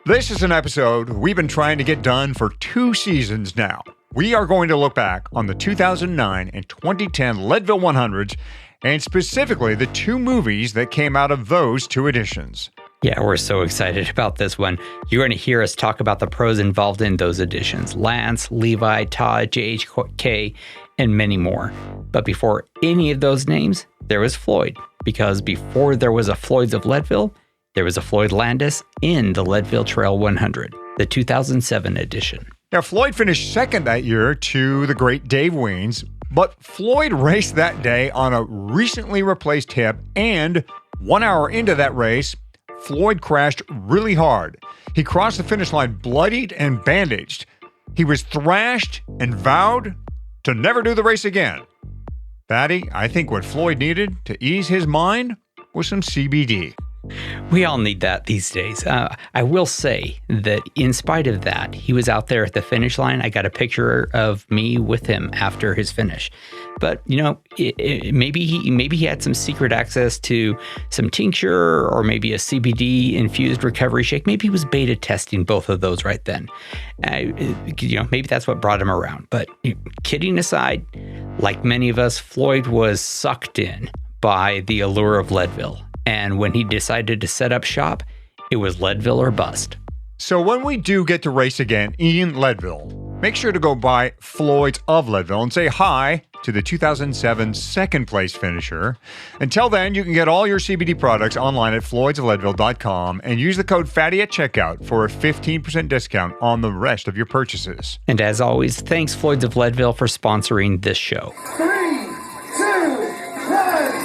This is an episode we've been trying to get done for 2 seasons now. We are going to look back on the 2009 and 2010 Leadville 100s, and specifically the 2 movies that came out of those 2 editions. Yeah, we're so excited about this one. You're going to hear us talk about the pros involved in those editions. Lance, Levi, Todd, JHK, and many more. But before any of those names, there was Floyd. Because before there was a Floyd's of Leadville, there was a Floyd Landis in the Leadville Trail 100, the 2007 edition. Now, Floyd finished second that year to the great Dave Weens, but Floyd raced that day on a recently replaced hip, and 1 hour into that race, Floyd crashed really hard. He crossed the finish line bloodied and bandaged. He was thrashed and vowed to never do the race again. Fatty, I think what Floyd needed to ease his mind was some CBD. We all need that these days. I will say that in spite of that, he was out there at the finish line. I got a picture of me with him after his finish. But, you know, maybe he had some secret access to some tincture or maybe a CBD-infused recovery shake. Maybe he was beta testing both of those right then. Maybe that's what brought him around. But kidding aside, like many of us, Floyd was sucked in by the allure of Leadville. And when he decided to set up shop, it was Leadville or bust. So when we do get to race again in Leadville, make sure to go by Floyd's of Leadville and say hi to the 2007 second place finisher. Until then, you can get all your CBD products online at floydsofleadville.com and use the code FATTY at checkout for a 15% discount on the rest of your purchases. And as always, thanks Floyd's of Leadville for sponsoring this show. 3, 2, 1.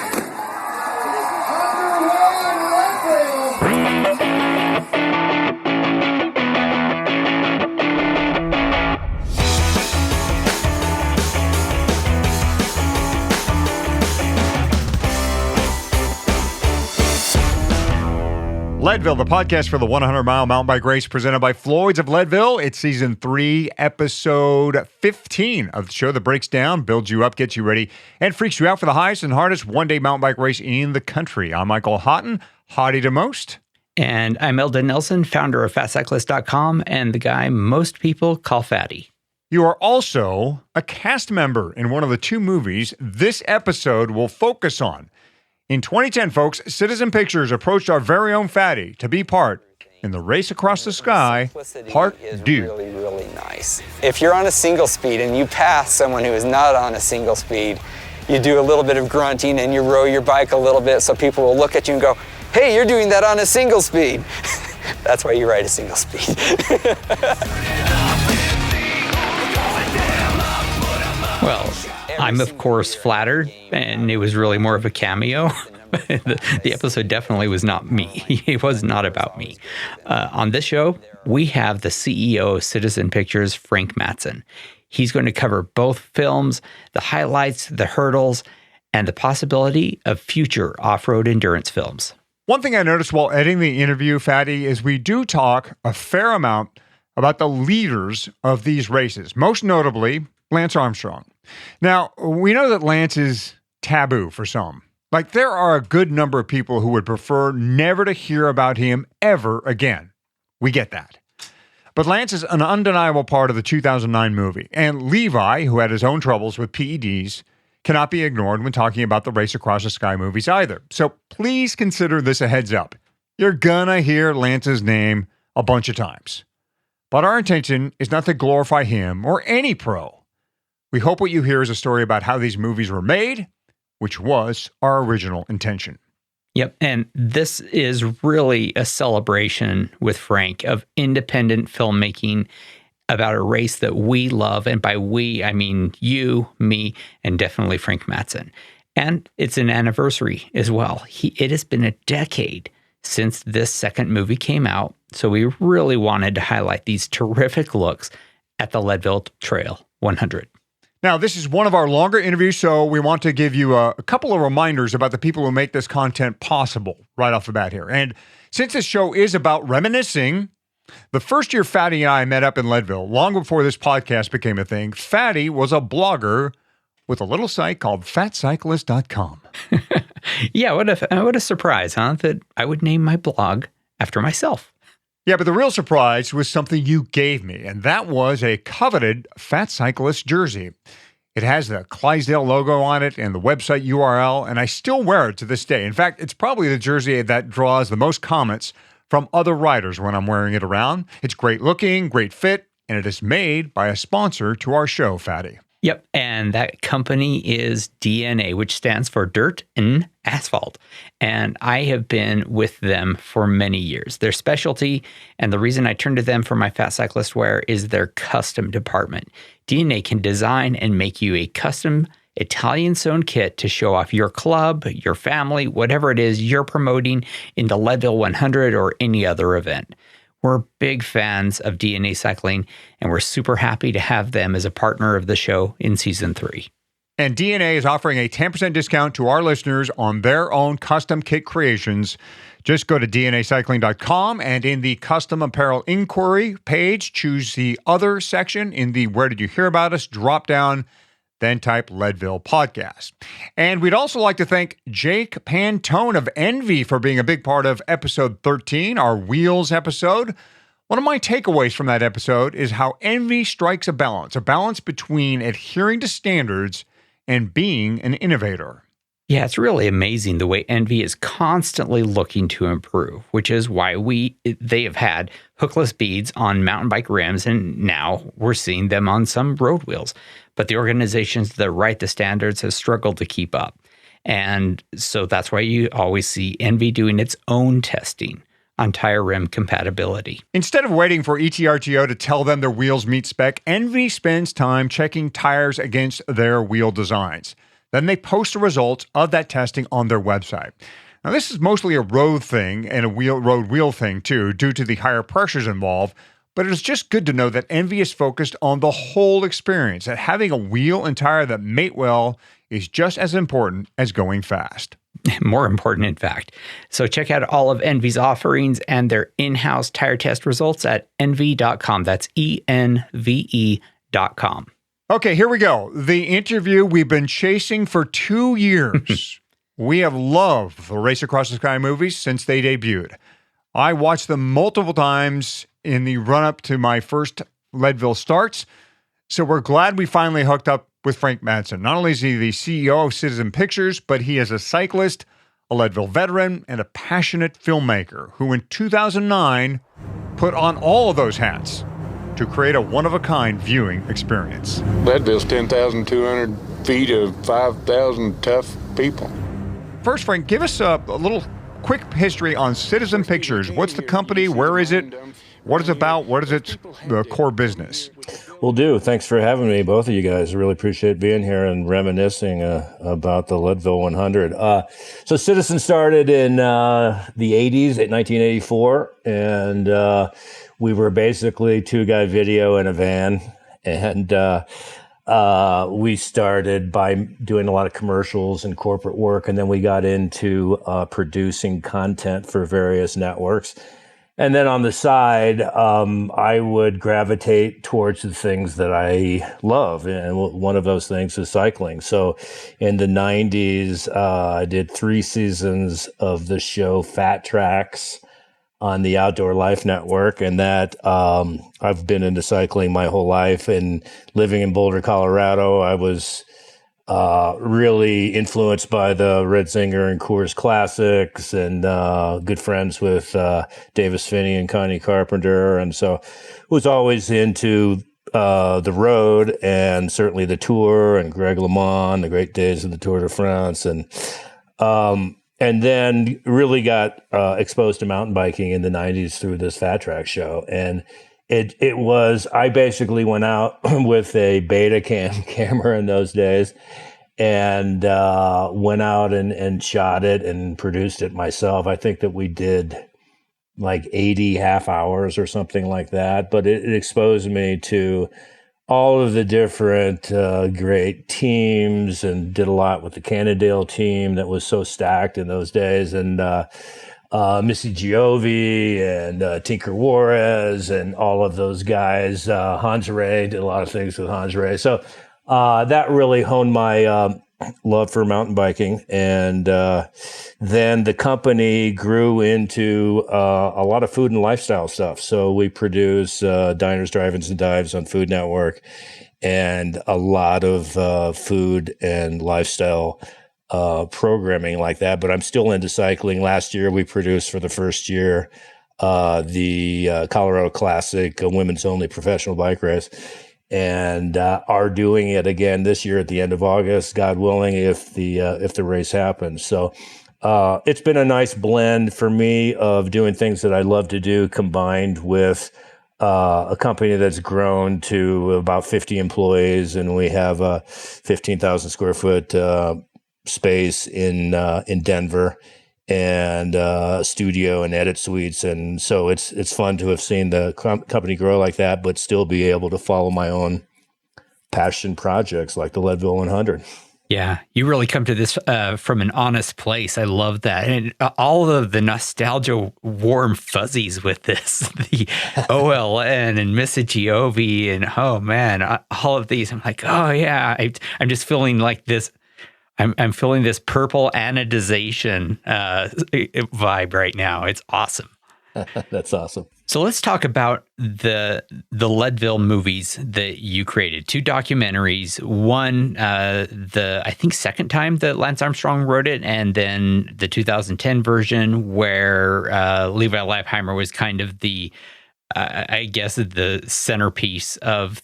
Leadville, the podcast for the 100-mile mountain bike race presented by Floyd's of Leadville. It's season 3, episode 15 of the show that breaks down, builds you up, gets you ready, and freaks you out for the highest and hardest one-day mountain bike race in the country. I'm Michael Hottie, Hottie to most. And I'm Eldon Nelson, founder of FatCyclist.com and the guy most people call Fatty. You are also a cast member in one of the 2 movies this episode will focus on. In 2010, folks, Citizen Pictures approached our very own Fatty to be part in the Race Across the Sky, Part Due. Really, really nice. If you're on a single speed and you pass someone who is not on a single speed, you do a little bit of grunting and you row your bike a little bit so people will look at you and go, hey, you're doing that on a single speed. That's why you ride a single speed. Well, I'm, of course, flattered, and it was really more of a cameo. The episode definitely was not me. It was not about me. On this show, we have the CEO of Citizen Pictures, Frank Matson. He's going to cover both films, the highlights, the hurdles, and the possibility of future off-road endurance films. One thing I noticed while editing the interview, Fatty, is we do talk a fair amount about the leaders of these races, most notably Lance Armstrong. Now, we know that Lance is taboo for some. Like, there are a good number of people who would prefer never to hear about him ever again. We get that. But Lance is an undeniable part of the 2009 movie, and Levi, who had his own troubles with PEDs, cannot be ignored when talking about the Race Across the Sky movies either. So please consider this a heads up. You're gonna hear Lance's name a bunch of times. But our intention is not to glorify him or any pro. We hope what you hear is a story about how these movies were made, which was our original intention. Yep, and this is really a celebration with Frank of independent filmmaking about a race that we love, and by we, I mean you, me, and definitely Frank Matson. And it's an anniversary as well. It has been a decade since this second movie came out, so we really wanted to highlight these terrific looks at the Leadville Trail 100. Now, this is one of our longer interviews, so we want to give you a couple of reminders about the people who make this content possible right off the bat here. And since this show is about reminiscing, the first year Fatty and I met up in Leadville, long before this podcast became a thing, Fatty was a blogger with a little site called FatCyclist.com. Yeah, what a surprise, huh? That I would name my blog after myself. Yeah, but the real surprise was something you gave me, and that was a coveted Fat Cyclist jersey. It has the Clydesdale logo on it and the website URL, and I still wear it to this day. In fact, it's probably the jersey that draws the most comments from other riders when I'm wearing it around. It's great looking, great fit, and it is made by a sponsor to our show, Fatty. Yep, and that company is DNA, which stands for Dirt and Asphalt. And I have been with them for many years. Their specialty, and the reason I turn to them for my Fat Cyclist wear, is their custom department. DNA can design and make you a custom Italian-sewn kit to show off your club, your family, whatever it is you're promoting in the Leadville 100 or any other event. We're big fans of DNA Cycling, and we're super happy to have them as a partner of the show in Season 3. And DNA is offering a 10% discount to our listeners on their own custom kit creations. Just go to dnacycling.com and in the custom apparel inquiry page, choose the other section in the Where Did You Hear About Us drop down, then type Leadville Podcast. And we'd also like to thank Jake Pantone of Envy for being a big part of episode 13, our Wheels episode. One of my takeaways from that episode is how Envy strikes a balance between adhering to standards and being an innovator. Yeah, it's really amazing the way Envy is constantly looking to improve, which is why they have had hookless beads on mountain bike rims, and now we're seeing them on some road wheels. But the organizations that write the standards have struggled to keep up. And so that's why you always see Envy doing its own testing on tire rim compatibility. Instead of waiting for ETRTO to tell them their wheels meet spec, Envy spends time checking tires against their wheel designs. Then they post the results of that testing on their website. Now, this is mostly a road thing and a road wheel thing too, due to the higher pressures involved, but it's just good to know that Envy is focused on the whole experience, that having a wheel and tire that mate well is just as important as going fast. More important, in fact. So check out all of Envy's offerings and their in-house tire test results at envy.com. That's ENVE.com. Okay, here we go. The interview we've been chasing for 2 years. We have loved the Race Across the Sky movies since they debuted. I watched them multiple times in the run-up to my first Leadville starts, so we're glad we finally hooked up with Frank Matson. Not only is he the CEO of Citizen Pictures, but he is a cyclist, a Leadville veteran, and a passionate filmmaker who in 2009 put on all of those hats to create a one-of-a-kind viewing experience. Leadville's 10,200 feet of 5,000 tough people. First, Frank, give us a little quick history on Citizen Pictures. What's the company? Where is it? What is it about? What is its core business? Will do. Thanks for having me, both of you guys. I really appreciate being here and reminiscing about the Leadville 100. So Citizen started in the 80s, at 1984, and we were basically two-guy video in a van, and we started by doing a lot of commercials and corporate work, and then we got into producing content for various networks. And then on the side, I would gravitate towards the things that I love. And one of those things is cycling. So in the 90s, I did 3 seasons of the show Fat Tracks on the Outdoor Life Network. And that I've been into cycling my whole life. And living in Boulder, Colorado, I was really influenced by the Red Singer and Coors Classics, and good friends with Davis Finney and Connie Carpenter. And so was always into the road and certainly the Tour and Greg LeMond, the great days of the Tour de France. And then really got exposed to mountain biking in the 90s through this Fat Track show. And it was, I basically went out with a beta camera in those days and went out and shot it and produced it myself. I think that we did like 80 half hours or something like that, but it exposed me to all of the different great teams, and did a lot with the Cannondale team that was so stacked in those days. And Missy Giovi and Tinker Juarez and all of those guys. Hans Ray, did a lot of things with Hans Ray. So that really honed my love for mountain biking. And then the company grew into a lot of food and lifestyle stuff. So we produce diners, drive-ins, and dives on Food Network, and a lot of food and lifestyle programming like that. But I'm still into cycling. Last year, we produced for the first year the Colorado Classic, a women's only professional bike race, and are doing it again this year at the end of August, God willing, if the race happens. So it's been a nice blend for me of doing things that I love to do, combined with a company that's grown to about 50 employees, and we have a 15,000 square foot space in Denver, and studio and edit suites. And so it's fun to have seen the company grow like that, but still be able to follow my own passion projects like the Leadville 100. Yeah, you really come to this from an honest place. I love that. And all of the nostalgia warm fuzzies with this, the OLN and Mississippi, and oh man, all of these. I'm like, oh yeah, I'm just feeling like this. I'm feeling this purple anodization vibe right now. It's awesome. That's awesome. So let's talk about the Leadville movies that you created. 2 documentaries. One, I think second time that Lance Armstrong wrote it, and then the 2010 version where Levi Leipheimer was kind of the, I guess, the centerpiece of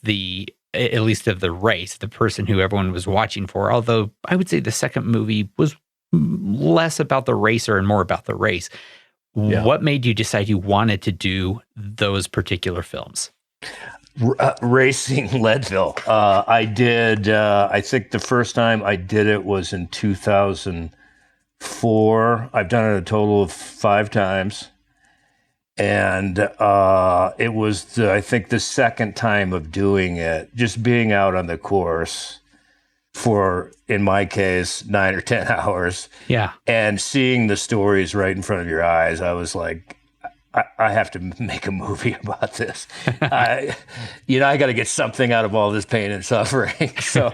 at least of the race, the person who everyone was watching for. Although I would say the second movie was less about the racer and more about the race. Yeah. What made you decide you wanted to do those particular films? Racing Leadville. I did, I think the first time I did it was in 2004. I've done it a total of 5 times. And it was, I think, the second time of doing it, just being out on the course for, in my case, 9 or 10 hours. Yeah. And seeing the stories right in front of your eyes, I was like, I have to make a movie about this. I got to get something out of all this pain and suffering. So,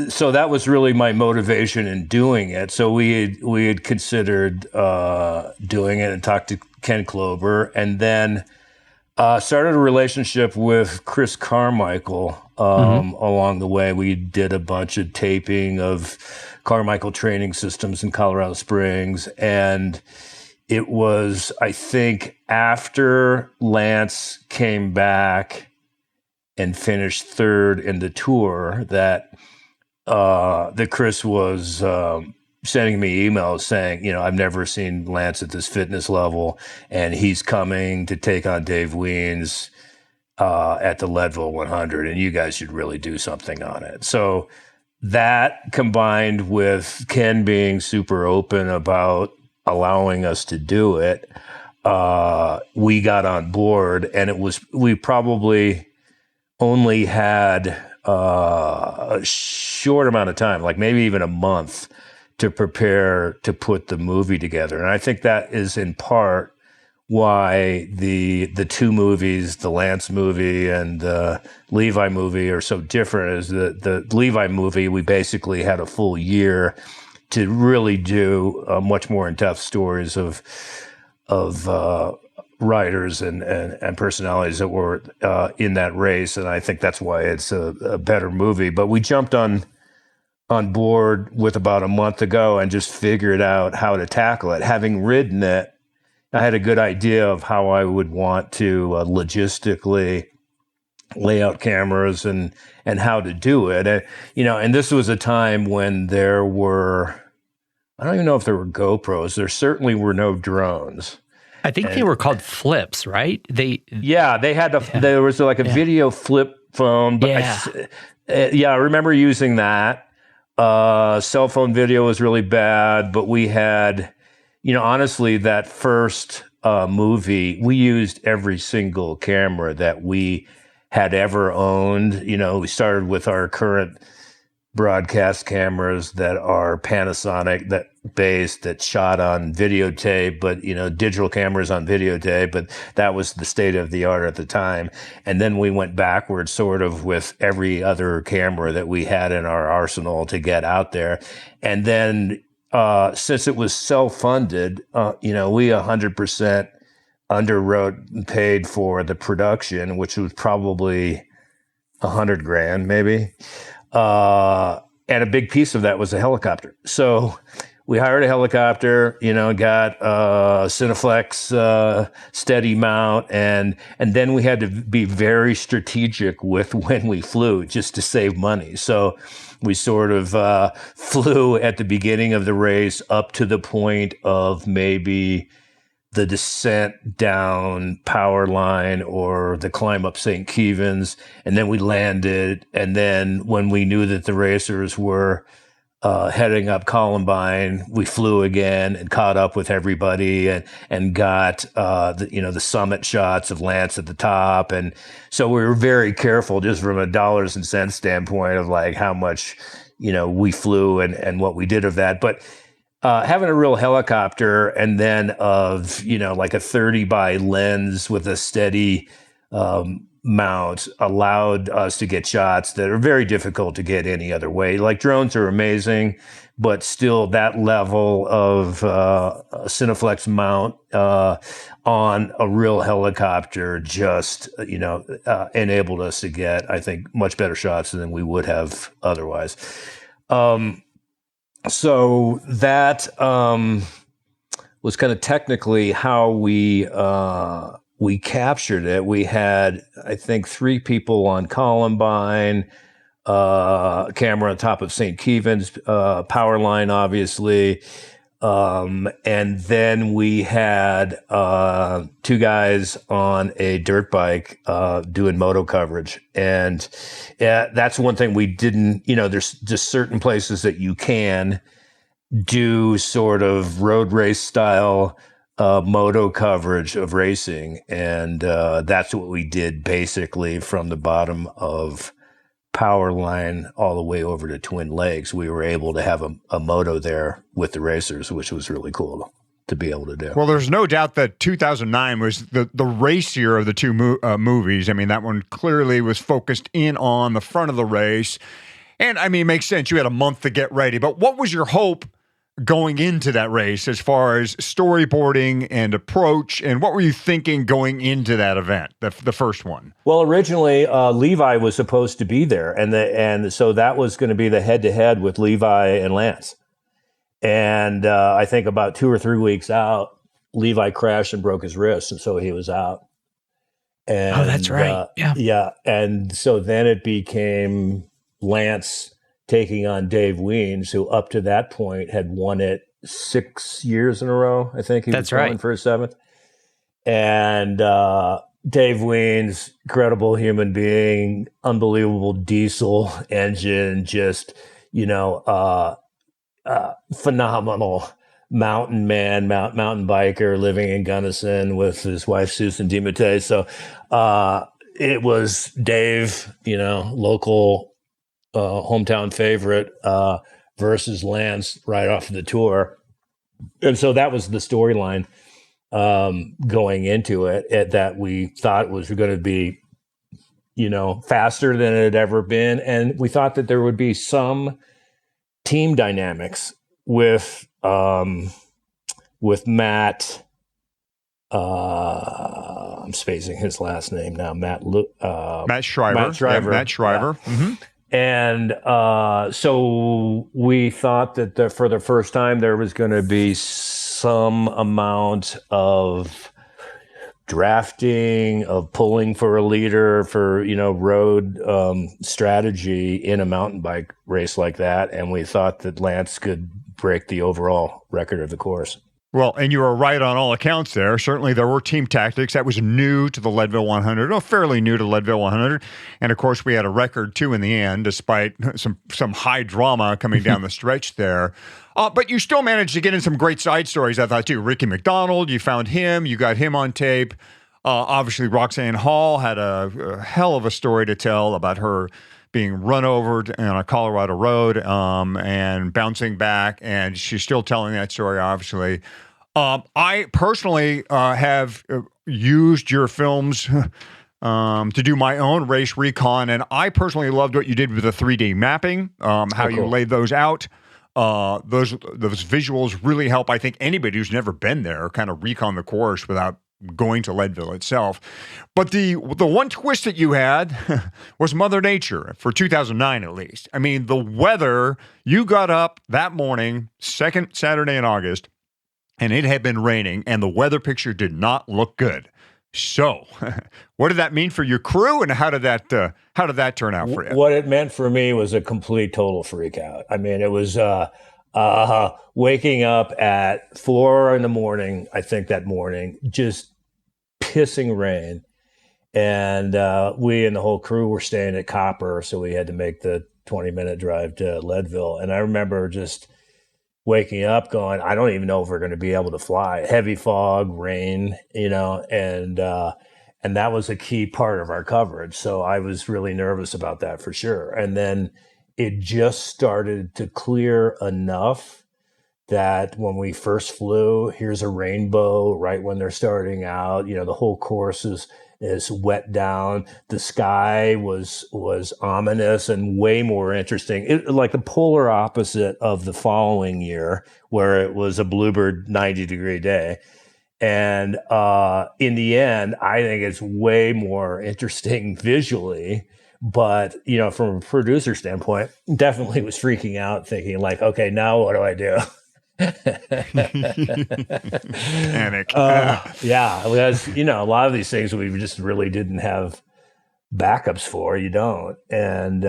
so that was really my motivation in doing it. So we had considered doing it and talked to Ken Klober, and then started a relationship with Chris Carmichael along the way. We did a bunch of taping of Carmichael training systems in Colorado Springs, and it was, I think, after Lance came back and finished 3rd in the tour that Chris was sending me emails saying, I've never seen Lance at this fitness level, and he's coming to take on Dave Wiens at the Leadville 100, and you guys should really do something on it. So that, combined with Ken being super open about allowing us to do it, we got on board, and we probably only had a short amount of time, like maybe even a month, to prepare to put the movie together. And I think that is in part why the 2 movies, the Lance movie and the Levi movie, are so different. Is the Levi movie, we basically had a full year to really do much more in-depth stories of riders and personalities that were in that race, and I think that's why it's a better movie. But we jumped on board with about a month ago and just figured out how to tackle it. Having ridden it, I had a good idea of how I would want to logistically lay out cameras and how to do it. And this was a time when there were, I don't even know if there were GoPros. There certainly were no drones. I think they were called flips, right? They had there was like a video flip phone. But I remember using that. Cell phone video was really bad, but we had, honestly, that first movie, we used every single camera that we had ever owned. We started with our current broadcast cameras that are Panasonic that based that shot on videotape, but digital cameras on videotape, but that was the state of the art at the time. And then we went backwards sort of with every other camera that we had in our arsenal to get out there. And then since it was self-funded, we 100% underwrote and paid for the production, which was probably $100,000 maybe. And a big piece of that was a helicopter. So we hired a helicopter, got a Cineflex steady mount, and then we had to be very strategic with when we flew just to save money. So we sort of flew at the beginning of the race up to the point of maybe the descent down Power Line or the climb up St. Kevin's, and then we landed. And then when we knew that the racers were heading up Columbine, we flew again and caught up with everybody and got the summit shots of Lance at the top. And so we were very careful just from a dollars and cents standpoint of like how much we flew and what we did of that. But having a real helicopter and then of, like a 30 by lens with a steady mount allowed us to get shots that are very difficult to get any other way. Like drones are amazing, but still that level of a Cineflex mount on a real helicopter just, enabled us to get, I think, much better shots than we would have otherwise. So that was kind of technically how we captured it. We had, I think, 3 people on Columbine, camera on top of St. Kevin's, Power Line, obviously. And then we had 2 guys on a dirt bike doing moto coverage. And that's one thing we didn't, there's just certain places that you can do sort of road race style moto coverage of racing. And that's what we did basically from the bottom of Power Line all the way over to Twin Lakes. We were able to have a moto there with the racers, which was really cool to be able to do. Well, there's no doubt that 2009 was the racier of the 2 movies. I mean, that one clearly was focused in on the front of the race. And I mean, it makes sense. You had a month to get ready. But what was your hope going into that race as far as storyboarding and approach, and what were you thinking going into that event, the first one? Well, originally Levi was supposed to be there, and so that was going to be the head-to-head with Levi and Lance. And I think about 2 or 3 weeks out, Levi crashed and broke his wrist, and so he was out. And, that's right. Yeah. And so then it became Lance taking on Dave Wiens, who up to that point had won it 6 years in a row. I think he was going for his 7th. And Dave Wiens, incredible human being, unbelievable diesel engine, just, phenomenal mountain man, mountain biker living in Gunnison with his wife, Susan DiMattei. So it was Dave, local hometown favorite versus Lance right off the tour. And so that was the storyline going into it, that we thought was going to be, faster than it had ever been. And we thought that there would be some team dynamics with Matt. I'm spacing his last name now. Matt Shriver. Yeah, Matt Shriver. Yeah. Mm-hmm. And so we thought that for the first time there was going to be some amount of drafting, of pulling for a leader, for road strategy in a mountain bike race like that. And we thought that Lance could break the overall record of the course. Well, and you were right on all accounts there. Certainly there were team tactics. That was new to the Leadville 100, fairly new to Leadville 100. And of course, we had a record too in the end, despite some high drama coming down the stretch there. But you still managed to get in some great side stories, I thought, too. Ricky McDonald, you found him. You got him on tape. Obviously, Roxanne Hall had a hell of a story to tell about her being run over on a Colorado road and bouncing back. And she's still telling that story, obviously. I personally have used your films to do my own race recon, and I personally loved what you did with the 3D mapping, how you laid those out. Those visuals really help, I think, anybody who's never been there kind of recon the course without going to Leadville itself. But the one twist that you had was Mother Nature, for 2009 at least. I mean, the weather, you got up that morning, second Saturday in August, and it had been raining, and the weather picture did not look good. So, what did that mean for your crew, and how did that turn out for you? What it meant for me was a complete total freak out. I mean, it was waking up at 4 a.m, I think that morning, just pissing rain. And we and the whole crew were staying at Copper, so we had to make the 20-minute drive to Leadville. And I remember just waking up going, I don't even know if we're going to be able to fly. Heavy fog, rain, and that was a key part of our coverage. So I was really nervous about that for sure. And then it just started to clear enough that when we first flew, here's a rainbow right when they're starting out. The whole course is wet down. The sky was ominous and way more interesting. Like the polar opposite of the following year, where it was a bluebird 90-degree day. And in the end, I think it's way more interesting visually. But, from a producer standpoint, definitely was freaking out, thinking like, okay, now what do I do? Panic. Yeah, because a lot of these things we just really didn't have backups for. You don't, and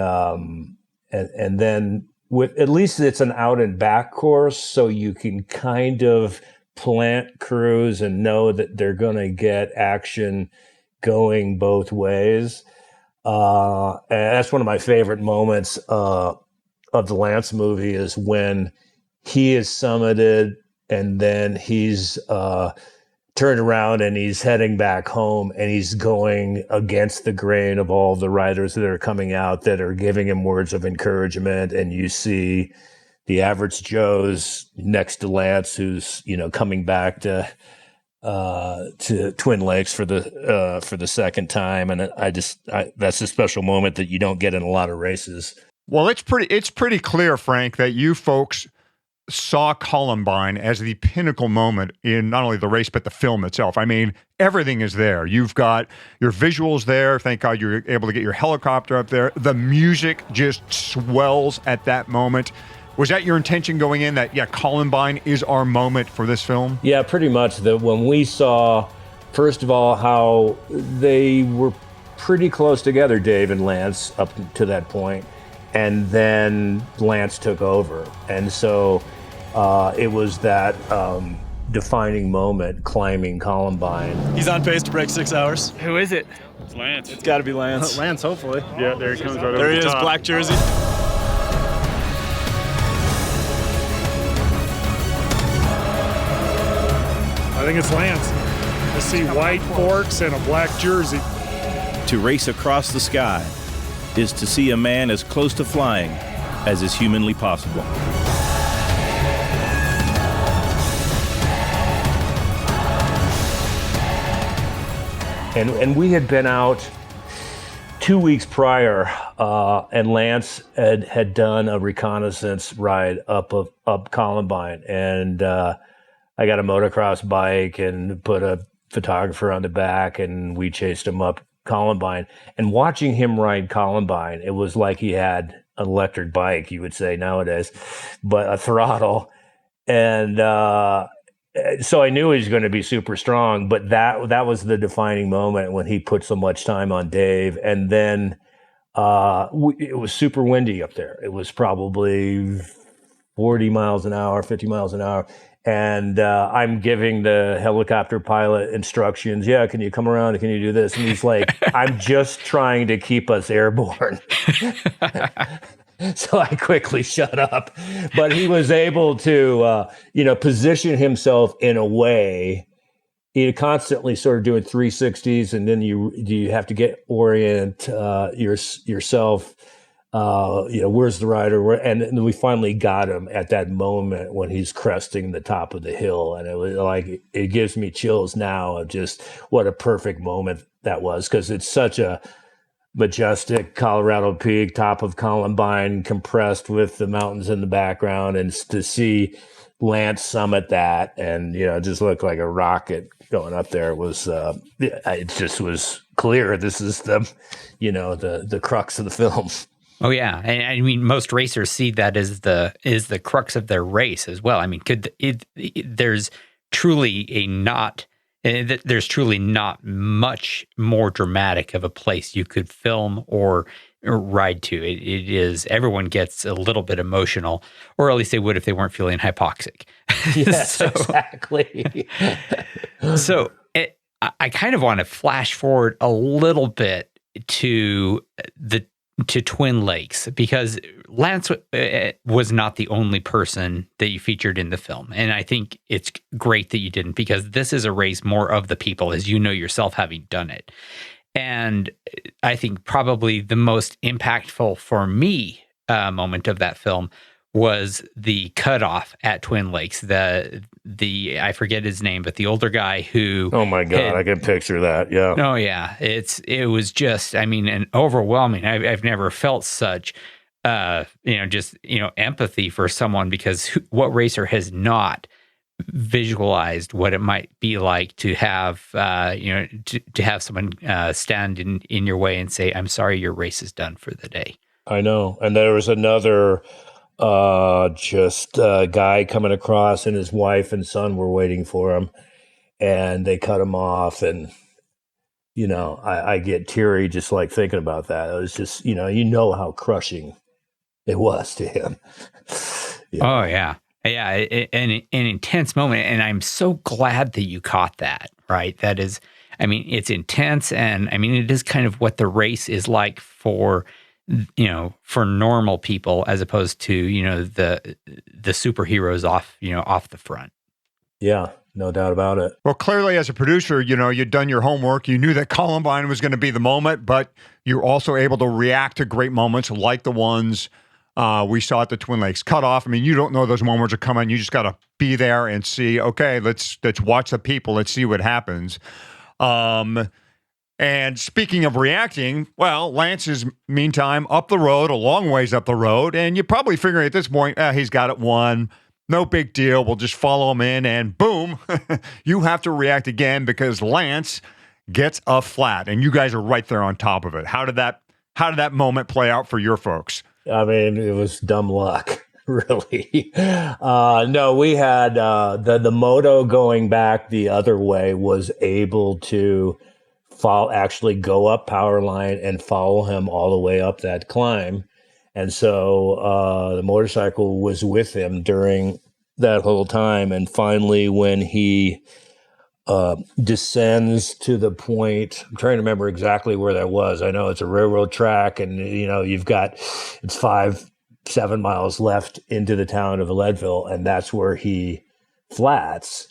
then with at least it's an out and back course, so you can kind of plant crews and know that they're going to get action going both ways. And that's one of my favorite moments of the Lance movie is when he is summited and then he's turned around and he's heading back home and he's going against the grain of all the riders that are coming out that are giving him words of encouragement. And you see the average Joe's next to Lance, who's, coming back to Twin Lakes for the second time. And that's a special moment that you don't get in a lot of races. Well, it's pretty clear, Frank, that you folks saw Columbine as the pinnacle moment in not only the race, but the film itself. I mean, everything is there. You've got your visuals there. Thank God you're able to get your helicopter up there. The music just swells at that moment. Was that your intention going in, that, Columbine is our moment for this film? Yeah, pretty much. When we saw, first of all, how they were pretty close together, Dave and Lance, up to that point, and then Lance took over. And so it was that defining moment, climbing Columbine. He's on pace to break 6 hours. Who is it? It's Lance. It's got to be Lance. Lance, hopefully. Yeah, there he comes right over the top. There he is, black jersey. I think it's Lance. I see white forks and a black jersey. To race across the sky is to see a man as close to flying as is humanly possible. And we had been out 2 weeks prior, and Lance had done a reconnaissance ride up Columbine, and I got a motocross bike and put a photographer on the back, and we chased him up Columbine. And watching him ride Columbine, it was like he had an electric bike, you would say nowadays, but a throttle. And so I knew he was going to be super strong, but that was the defining moment when he put so much time on Dave. And then it was super windy up there. It was probably 40 miles an hour, 50 miles an hour. And I'm giving the helicopter pilot instructions. Yeah, can you come around? Can you do this? And he's like, I'm just trying to keep us airborne. So I quickly shut up. But he was able to, position himself in a way. He constantly sort of doing 360s, and then you have to orient yourself where's the rider? And then we finally got him at that moment when he's cresting the top of the hill. And it was like, it gives me chills now of just what a perfect moment that was, because it's such a majestic Colorado peak, top of Columbine, compressed with the mountains in the background. And to see Lance summit that and, just look like a rocket going up there was, it just was clear. This is the crux of the film. Oh yeah, and I mean, most racers see that as the crux of their race as well. I mean, there's truly not much more dramatic of a place you could film or ride to. It is, everyone gets a little bit emotional, or at least they would if they weren't feeling hypoxic. Yes, exactly. So I kind of want to flash forward a little bit to Twin Lakes, because Lance was not the only person that you featured in the film. And I think it's great that you didn't, because this is a race more of the people, as you know yourself, having done it. And I think probably the most impactful for me moment of that film was the cutoff at Twin Lakes. The I forget his name, but the older guy who... Oh my God, I can picture that, yeah. Oh yeah, it was just, I mean, an overwhelming. I've never felt such, empathy for someone, because what racer has not visualized what it might be like to have, to have someone stand in your way and say, "I'm sorry, your race is done for the day." I know, and there was another guy coming across, and his wife and son were waiting for him, and they cut him off. And I get teary just like thinking about that. It was just how crushing it was to him. Oh yeah, an intense moment, and I'm so glad that you caught that. Right, that is, I mean, it's intense, and I mean, it is kind of what the race is like for normal people, as opposed to, the superheroes off the front. Yeah, no doubt about it. Well, clearly as a producer, you'd done your homework. You knew that Columbine was going to be the moment, but you're also able to react to great moments like the ones we saw at the Twin Lakes cutoff. I mean, you don't know those moments are coming. You just got to be there and see, okay, let's watch the people. Let's see what happens. And speaking of reacting, well, Lance is, meantime, up the road, a long ways up the road, and you're probably figuring at this point, he's got it won. No big deal. We'll just follow him in, and boom, you have to react again because Lance gets a flat, and you guys are right there on top of it. How did that moment play out for your folks? I mean, it was dumb luck, really. No, we had the moto going back the other way was able to actually go up power line and follow him all the way up that climb. And so the motorcycle was with him during that whole time. And finally, when he descends to the point, I'm trying to remember exactly where that was. I know it's a railroad track, and you've got, it's 5-7 miles left into the town of Leadville, and that's where he flats.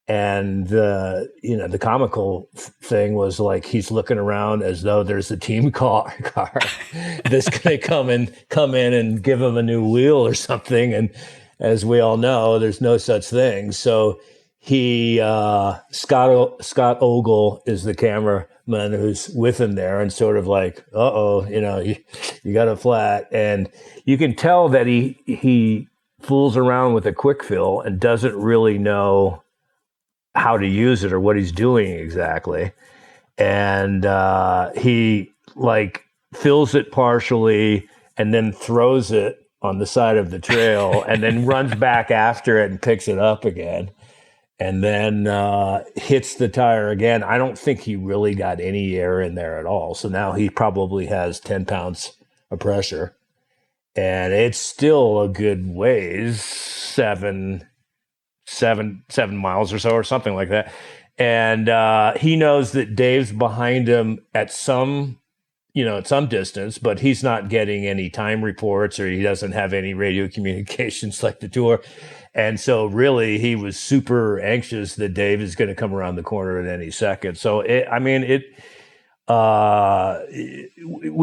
And the comical thing was like he's looking around as though there's a team car that's going to come in and give him a new wheel or something. And as we all know, there's no such thing. So he Scott Ogle is the cameraman who's with him there, and sort of like, you got a flat, and you can tell that he fools around with a quick fill and doesn't really know how to use it or what he's doing exactly. And he fills it partially and then throws it on the side of the trail and then runs back after it and picks it up again. And then hits the tire again. I don't think he really got any air in there at all. So now he probably has 10 pounds of pressure. And it's still a good ways, 7 miles or so, or something like that. And he knows that Dave's behind him at some distance, but he's not getting any time reports, or he doesn't have any radio communications like the tour. And so really he was super anxious that Dave is going to come around the corner at any second. So We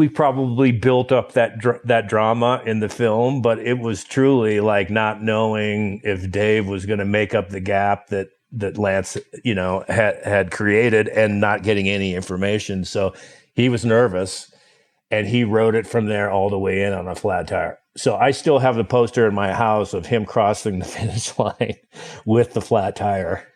probably built up that drama in the film, but it was truly like not knowing if Dave was going to make up the gap that Lance, had created, and not getting any information. So he was nervous, and he wrote it from there all the way in on a flat tire. So I still have the poster in my house of him crossing the finish line with the flat tire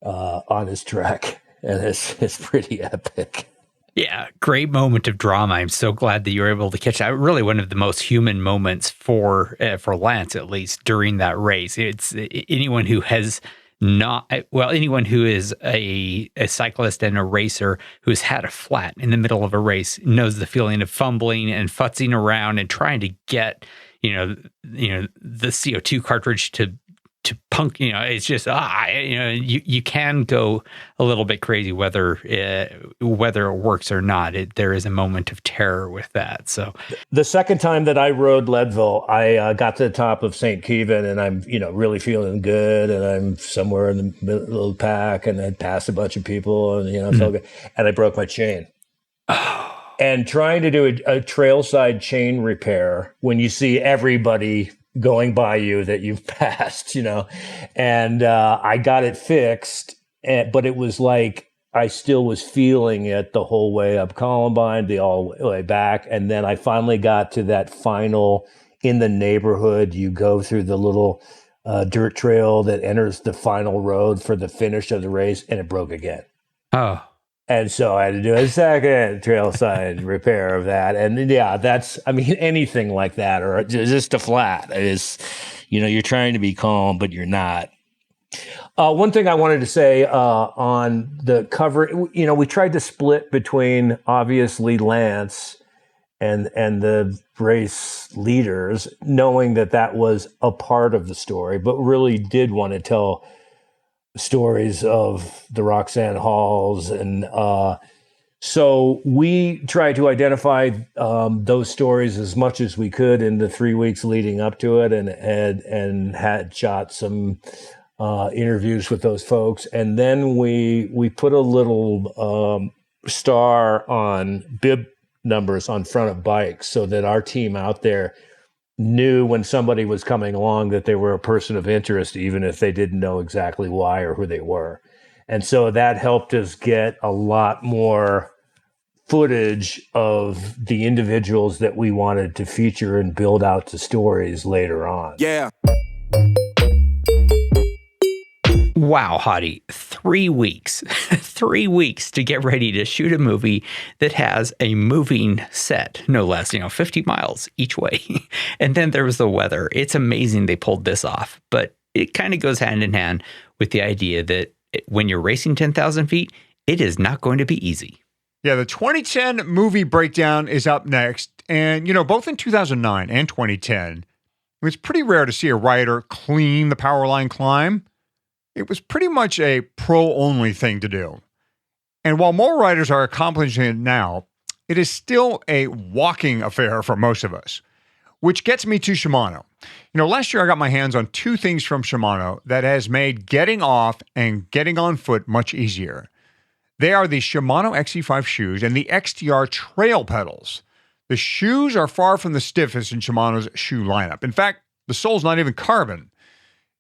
on his Trek, and it's pretty epic. Yeah, great moment of drama. I'm so glad that you were able to catch that. Really, one of the most human moments for Lance, at least during that race. It's anyone who is a cyclist and a racer who's had a flat in the middle of a race knows the feeling of fumbling and futzing around and trying to get the CO2 cartridge to punk. It's just you can go a little bit crazy whether it works or not. There is a moment of terror with that. So the second time that I rode Leadville, I got to the top of St. Kevin, and I'm really feeling good, and I'm somewhere in the middle of the pack, and I'd passed a bunch of people, and felt good, and I broke my chain. And trying to do a trailside chain repair when you see everybody going by you that you've passed, and I got it fixed, but it was like I still was feeling it the whole way up Columbine, the all way back, and then I finally got to that final in the neighborhood. You go through the little dirt trail that enters the final road for the finish of the race, and it broke again. Oh. And so I had to do a second trailside repair of that. And yeah, anything like that, or just a flat is, you're trying to be calm, but you're not. One thing I wanted to say on the cover, we tried to split between obviously Lance and the race leaders, knowing that was a part of the story, but really did want to tell stories of the Roxanne Halls. And so we tried to identify those stories as much as we could in the 3 weeks leading up to it, and had shot some interviews with those folks. And then we put a little star on bib numbers on front of bikes so that our team out there knew when somebody was coming along that they were a person of interest, even if they didn't know exactly why or who they were. And so that helped us get a lot more footage of the individuals that we wanted to feature and build out the stories later on. Yeah. Wow, Hottie, 3 weeks, 3 weeks to get ready to shoot a movie that has a moving set, no less, 50 miles each way. And then there was the weather. It's amazing they pulled this off, but it kind of goes hand in hand with the idea that when you're racing 10,000 feet, it is not going to be easy. Yeah, the 2010 movie breakdown is up next. And, both in 2009 and 2010, it was pretty rare to see a rider clean the Powerline climb. It was pretty much a pro-only thing to do. And while more riders are accomplishing it now, it is still a walking affair for most of us, which gets me to Shimano. Last year I got my hands on 2 things from Shimano that has made getting off and getting on foot much easier. They are the Shimano XE5 shoes and the XTR trail pedals. The shoes are far from the stiffest in Shimano's shoe lineup. In fact, the sole's not even carbon.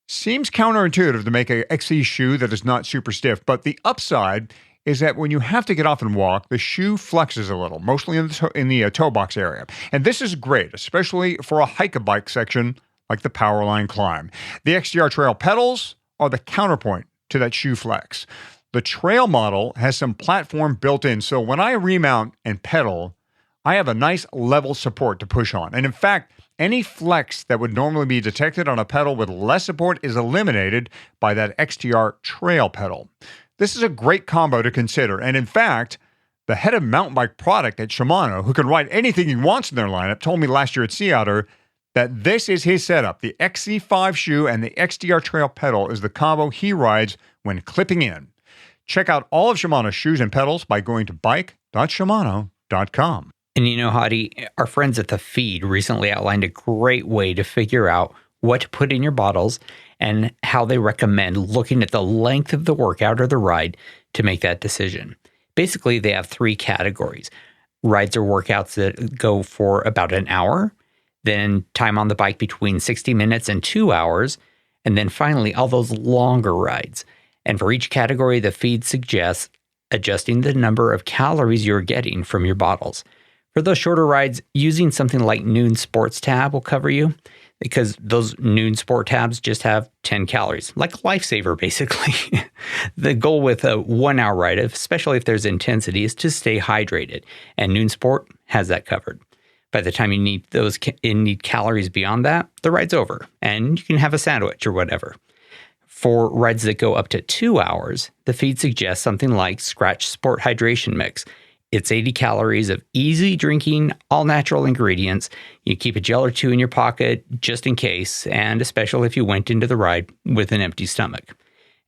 Seems counterintuitive to make an XE shoe that is not super stiff, but the upside is that when you have to get off and walk, the shoe flexes a little, mostly in the toe box area. And this is great, especially for a hike-a-bike section like the Powerline climb. The XTR trail pedals are the counterpoint to that shoe flex. The trail model has some platform built in, so when I remount and pedal, I have a nice level support to push on. And in fact, any flex that would normally be detected on a pedal with less support is eliminated by that XTR trail pedal. This is a great combo to consider. And in fact, the head of mountain bike product at Shimano, who can ride anything he wants in their lineup, told me last year at Sea Otter that this is his setup. The XE5 shoe and the XTR trail pedal is the combo he rides when clipping in. Check out all of Shimano's shoes and pedals by going to bike.shimano.com. And Hottie, our friends at The Feed recently outlined a great way to figure out what to put in your bottles and how they recommend looking at the length of the workout or the ride to make that decision. Basically, they have 3 categories. Rides or workouts that go for about an hour, then time on the bike between 60 minutes and 2 hours, and then finally all those longer rides. And for each category, the feed suggests adjusting the number of calories you're getting from your bottles. For those shorter rides, using something like Noon Sports Tab will cover you, because those Noon Sport Tabs just have 10 calories, like a lifesaver, basically. The goal with a 1-hour ride, especially if there's intensity, is to stay hydrated, and Noon Sport has that covered. By the time you need calories beyond that, the ride's over, and you can have a sandwich or whatever. For rides that go up to 2 hours, the feed suggests something like Scratch Sport Hydration Mix. It's 80 calories of easy drinking, all natural ingredients. You keep a gel or 2 in your pocket just in case, and especially if you went into the ride with an empty stomach.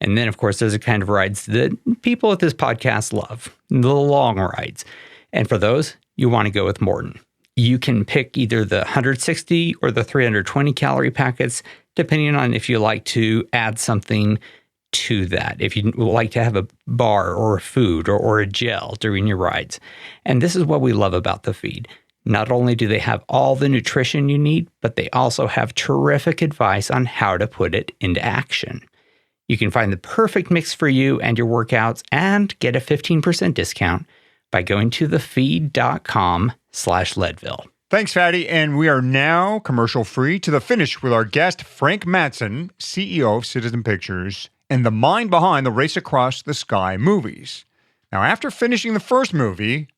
And then, of course, there's a kind of rides that people at this podcast love, the long rides. And for those, you want to go with Morton. You can pick either the 160 or the 320 calorie packets, depending on if you like to add something to that, if you like to have a bar or a food or a gel during your rides. And this is what we love about the feed. Not only do they have all the nutrition you need, but they also have terrific advice on how to put it into action. You can find the perfect mix for you and your workouts and get a 15% discount by going to thefeed.com/Leadville. Thanks, Fatty. And we are now commercial free to the finish with our guest, Frank Matson, CEO of Citizen Pictures and the mind behind the Race Across the Sky movies. Now, after finishing the first movie,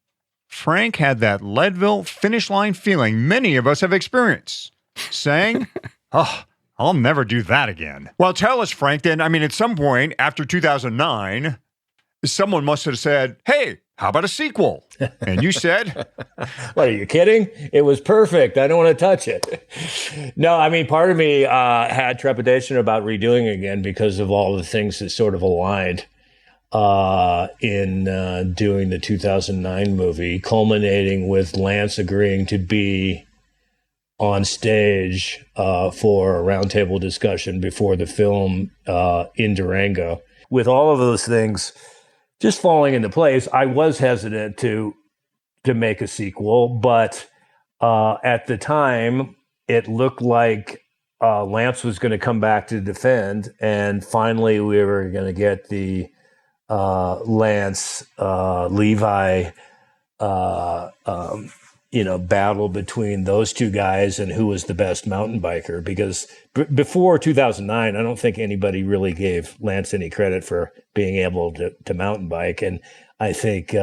Frank had that Leadville finish line feeling many of us have experienced, saying, oh, I'll never do that again. Well, tell us, Frank, then, at some point after 2009, someone must have said, hey, how about a sequel? And you said, what, are you kidding? It was perfect. I don't want to touch it. No, part of me had trepidation about redoing it again because of all the things that sort of aligned in doing the 2009 movie, culminating with Lance agreeing to be on stage for a roundtable discussion before the film in Durango. With all of those things just falling into place, I was hesitant to make a sequel, but at the time, it looked like Lance was going to come back to defend, and finally we were going to get the Lance Levi battle between those two guys and who was the best mountain biker. Because before 2009, I don't think anybody really gave Lance any credit for being able to mountain bike. And I think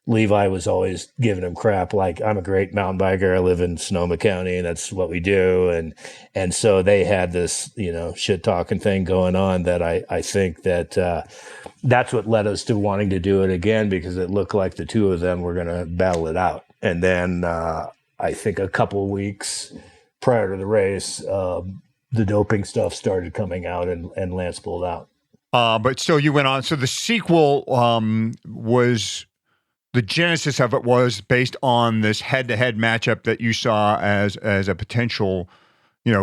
Levi was always giving him crap, like, I'm a great mountain biker. I live in Sonoma County, and that's what we do. And so they had this, shit talking thing going on that I think that that's what led us to wanting to do it again, because it looked like the two of them were going to battle it out. And then I think a couple of weeks prior to the race, the doping stuff started coming out, and Lance pulled out. But still, you went on. So the sequel was, the genesis of it was based on this head-to-head matchup that you saw as a potential,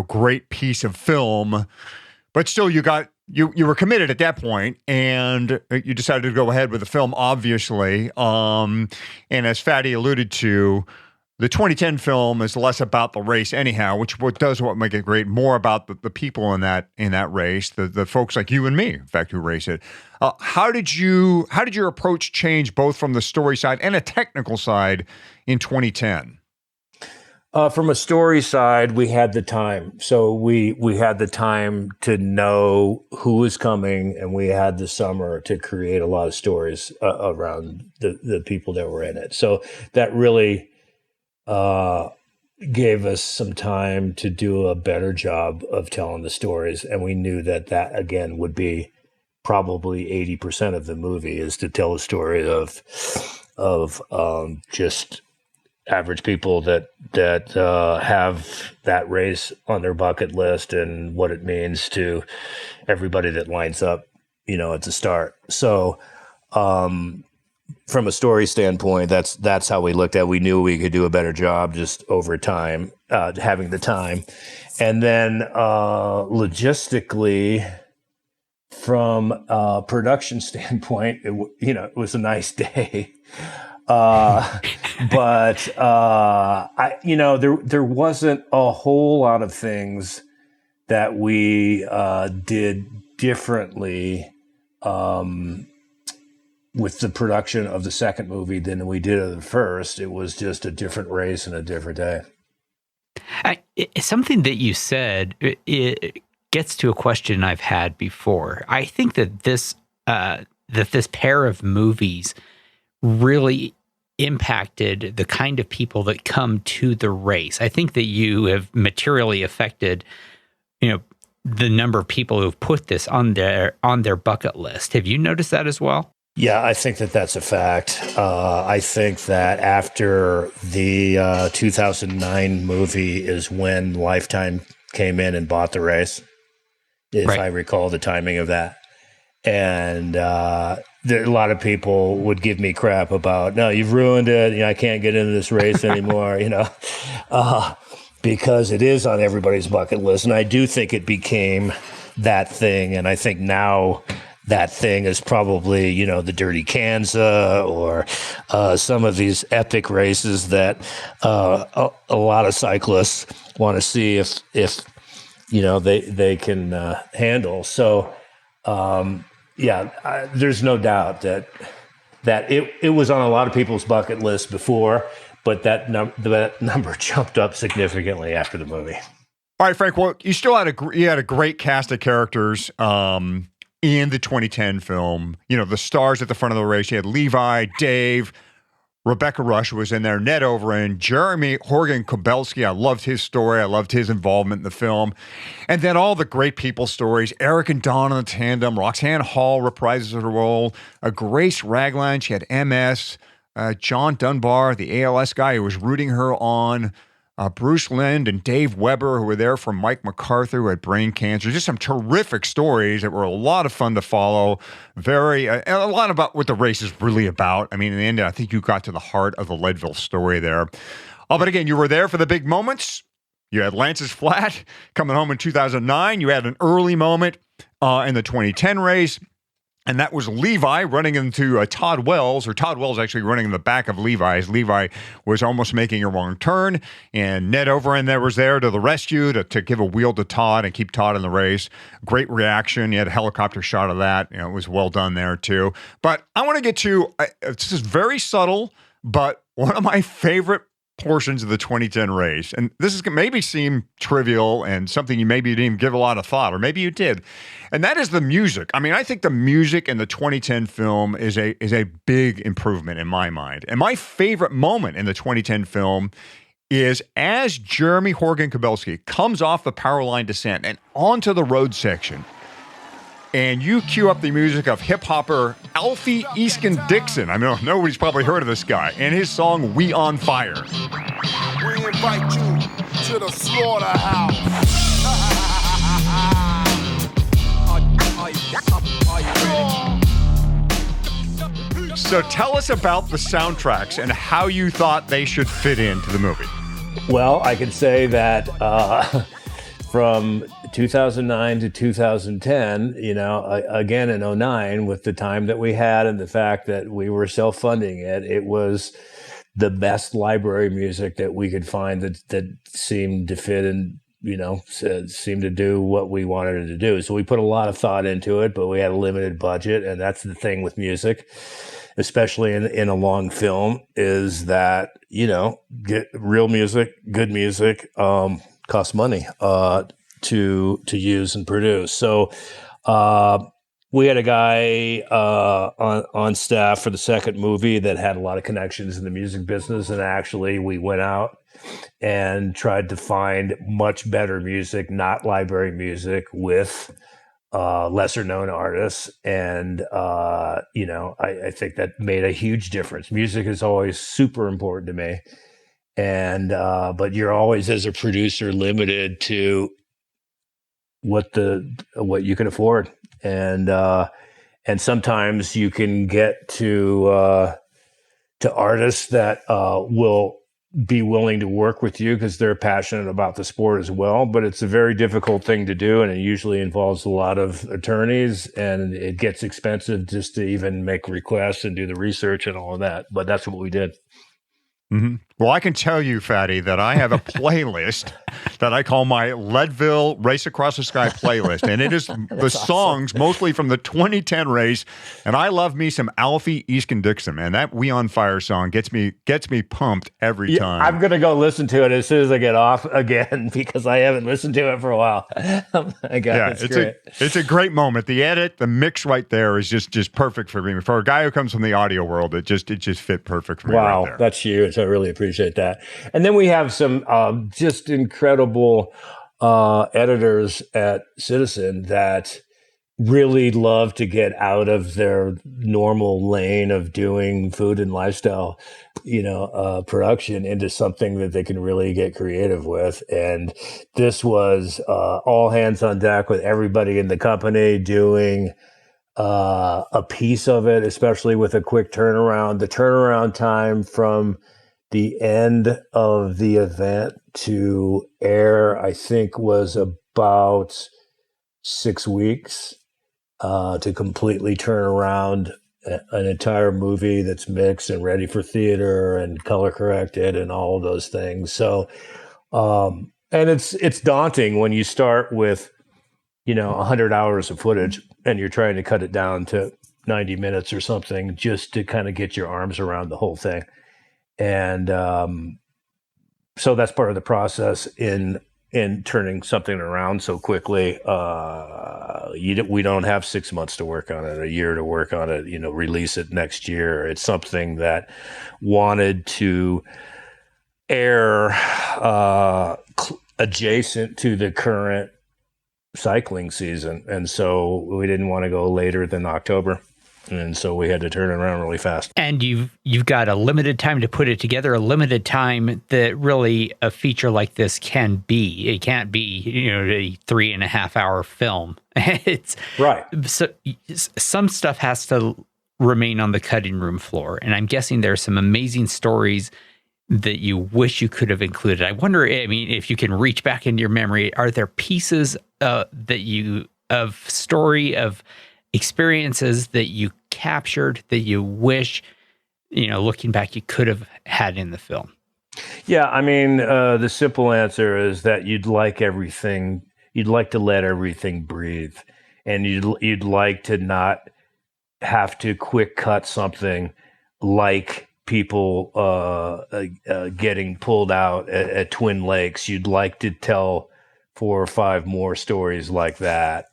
great piece of film. But still, you were committed at that point, and you decided to go ahead with the film, obviously. And as Fatty alluded to, the 2010 film is less about the race anyhow, which what make it great, more about the people in that race, the folks like you and me, in fact, who race it. How did your approach change both from the story side and a technical side in 2010? From a story side, we had the time. So we had the time to know who was coming, and we had the summer to create a lot of stories around the people that were in it. So that really gave us some time to do a better job of telling the stories. And we knew that again would be probably 80% of the movie, is to tell a story of just average people that have that race on their bucket list, and what it means to everybody that lines up, at the start. So, from a story standpoint, that's how we looked at it. We knew we could do a better job just over time, having the time. And then logistically, from a production standpoint, it was a nice day. But there wasn't a whole lot of things that we did differently with the production of the second movie than we did of the first. It was just a different race and a different day. Something that you said, it gets to a question I've had before. I think that this pair of movies really impacted the kind of people that come to the race. I think that you have materially affected, the number of people who've put this on their bucket list. Have you noticed that as well? Yeah, I think that that's a fact. I think that after the 2009 movie is when Lifetime came in and bought the race, if I recall the timing of that. And a lot of people would give me crap about, no, you've ruined it. I can't get into this race anymore, because it is on everybody's bucket list. And I do think it became that thing. And I think now that thing is probably, the Dirty Kansas or some of these epic races that a lot of cyclists want to see if they can handle. So, there's no doubt that it was on a lot of people's bucket list before, but that number jumped up significantly after the movie. All right, Frank. Well, you still had a great cast of characters in the 2010 film. The stars at the front of the race. You had Levi, Dave, Rebecca Rush was in there, Ned Overend, Jeremy Horgan Kobelski. I loved his story. I loved his involvement in the film. And then all the great people stories. Eric and Dawn in the tandem. Roxanne Hall reprises her role. Grace Ragland, she had MS. John Dunbar, the ALS guy who was rooting her on. Bruce Lind and Dave Weber, who were there for Mike MacArthur, who had brain cancer. Just some terrific stories that were a lot of fun to follow. A lot about what the race is really about. I mean, in the end, I think you got to the heart of the Leadville story there. But again, you were there for the big moments. You had Lance's Flat coming home in 2009. You had an early moment in the 2010 race. And that was Levi running into Todd Wells, or Todd Wells actually running in the back of Levi, as Levi was almost making a wrong turn. And Ned Overend was there to the rescue to give a wheel to Todd and keep Todd in the race. Great reaction. You had a helicopter shot of that. It was well done there too. But I want to get to, this is very subtle, but one of my favorite portions of the 2010 race. And this is maybe seem trivial and something you maybe didn't even give a lot of thought, or maybe you did. And that is the music. I mean, I think the music in the 2010 film is a big improvement in my mind. And my favorite moment in the 2010 film is as Jeremy Horgan Kobelski comes off the power line descent and onto the road section, and you cue up the music of hip-hopper Alfie Easkin Dixon. I mean, nobody's probably heard of this guy. And his song, We On Fire. We invite you to the slaughterhouse. So tell us about the soundtracks and how you thought they should fit into the movie. Well, I could say that from 2009 to 2010, again in 2009, with the time that we had and the fact that we were self-funding it, it was the best library music that we could find that seemed to fit and, seemed to do what we wanted it to do. So we put a lot of thought into it, but we had a limited budget. And that's the thing with music, especially in a long film, is that, get real music, good music, costs money to use and produce. So we had a guy on staff for the second movie that had a lot of connections in the music business, and actually we went out and tried to find much better music, not library music, with lesser known artists. And I think that made a huge difference. Music is always super important to me. And but you're always, as a producer, limited to what you can afford, and sometimes you can get to artists that will be willing to work with you because they're passionate about the sport as well. But it's a very difficult thing to do, and it usually involves a lot of attorneys, and it gets expensive just to even make requests and do the research and all of that. But that's what we did. Mm-hmm. Well, I can tell you, Fatty, that I have a playlist that I call my Leadville Race Across the Sky playlist, and it is the songs mostly from the 2010 race. And I love me some Alfie Easton-Dixon, man. That "We on Fire" song gets me pumped every time. I'm gonna go listen to it as soon as I get off again because I haven't listened to it for a while. It's a great moment. The edit, the mix right there is just perfect for me. For a guy who comes from the audio world, it just fit perfect for me. Wow, right there. That's huge. I really appreciate that. And then we have some just incredible editors at Citizen that really love to get out of their normal lane of doing food and lifestyle, production into something that they can really get creative with. And this was all hands on deck with everybody in the company doing a piece of it, especially with a quick turnaround. The turnaround time from the end of the event to air, I think, was about 6 weeks to completely turn around an entire movie that's mixed and ready for theater and color corrected and all of those things. So, and it's daunting when you start with, 100 hours of footage and you're trying to cut it down to 90 minutes or something just to kind of get your arms around the whole thing. And so that's part of the process in turning something around so quickly. We don't have 6 months to work on it, a year to work on it, release it next year. It's something that wanted to air adjacent to the current cycling season. And so we didn't want to go later than October. And so we had to turn it around really fast. And you've got a limited time to put it together, a limited time that really a feature like this can be. It can't be, a 3.5 hour film. It's right. So some stuff has to remain on the cutting room floor. And I'm guessing there are some amazing stories that you wish you could have included. I wonder, if you can reach back into your memory, are there pieces of experiences that you captured that you wish, looking back, you could have had in the film? Yeah, the simple answer is that you'd like to let everything breathe, and you'd like to not have to quick cut something like people getting pulled out at Twin Lakes. You'd like to tell 4 or 5 more stories like that.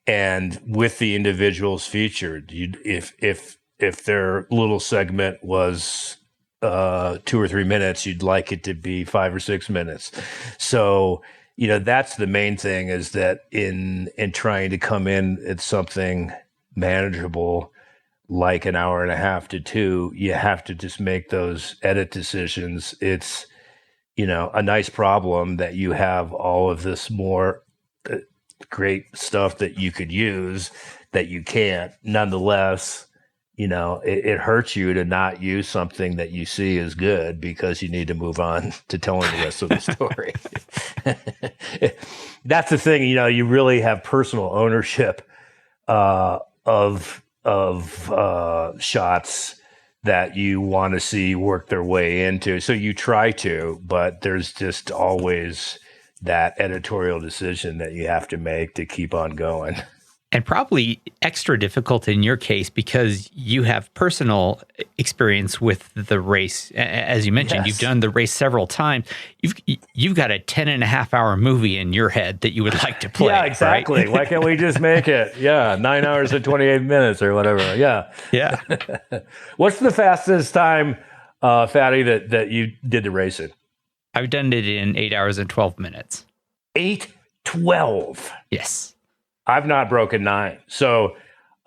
And with the individuals featured, if their little segment was 2 or 3 minutes, you'd like it to be 5 or 6 minutes. So, that's the main thing, is that in trying to come in at something manageable, like an hour and a half to 2, you have to just make those edit decisions. It's, a nice problem that you have all of this more great stuff that you could use that you can't. Nonetheless, it hurts you to not use something that you see as good because you need to move on to telling the rest of the story. That's the thing, you really have personal ownership of shots that you want to see work their way into. So you try to, but there's just always that editorial decision that you have to make to keep on going. And probably extra difficult in your case because you have personal experience with the race. As you mentioned, Yes. You've done the race several times. You've got a 10.5 hour movie in your head that you would like to play. Yeah, exactly. Right? Why can't we just make it? Yeah, 9 hours and 28 minutes or whatever. Yeah. Yeah. What's the fastest time, Fatty, that you did the race in? I've done it in 8 hours and 12 minutes. 8:12. Yes. I've not broken 9. So